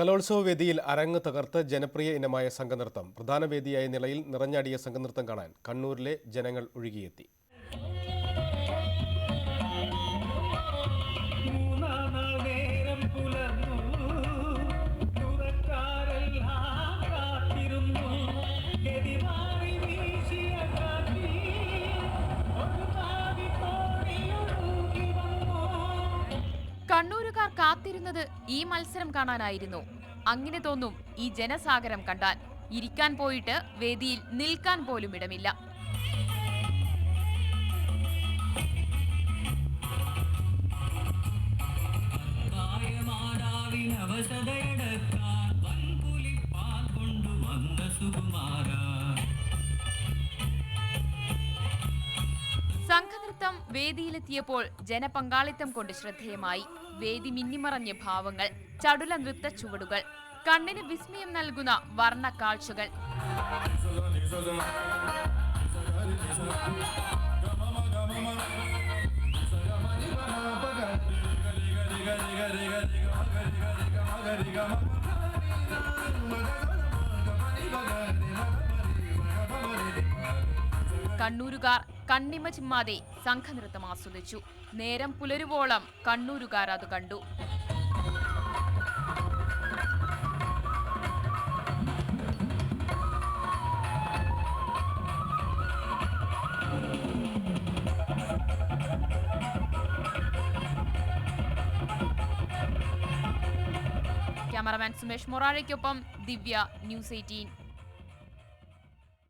കലോത്സവ വേദിയിൽ അരങ്ങ് തകർത്ത് ജനപ്രിയ ഇനമായ സംഘനൃത്തം. പ്രധാന വേദിയായ നിലയിൽ നിറഞ്ഞാടിയ സംഘനൃത്തം കാണാൻ കണ്ണൂരിലെ ജനങ്ങൾ ഒഴുകിയെത്തി. കണ്ണൂരുകാർ കാത്തിരുന്നത് ഈ മത്സരം കാണാനായിരുന്നു. അങ്ങനെ തോന്നും ഈ ജനസാഗരം കണ്ടാൽ. ഇരിക്കാൻ പോയിട്ട് വേദിയിൽ നിൽക്കാൻ പോലും ഇടമില്ല. സംഘനൃത്തം വേദിയിലെത്തിയപ്പോൾ ജനപങ്കാളിത്തം കൊണ്ട് ശ്രദ്ധേയമായി. വേദി മിന്നിമറഞ്ഞ ഭാവങ്ങൾ, ചടുല നൃത്ത ചുവടുകൾ, കണ്ണിന് വിസ്മയം നൽകുന്ന വർണ്ണ കാഴ്ചകൾ. കണ്ണൂരുകാർ കണ്ണിമ ചിമ്മാതെ സംഘനൃത്തം ആസ്വദിച്ചു. നേരം പുലരുവോളം കണ്ണൂരുകാർ അത് കണ്ടു. ക്യാമറമാൻ സുമേഷ് മൊറാഴയ്ക്കൊപ്പം ദിവ്യ, ന്യൂസ് 18.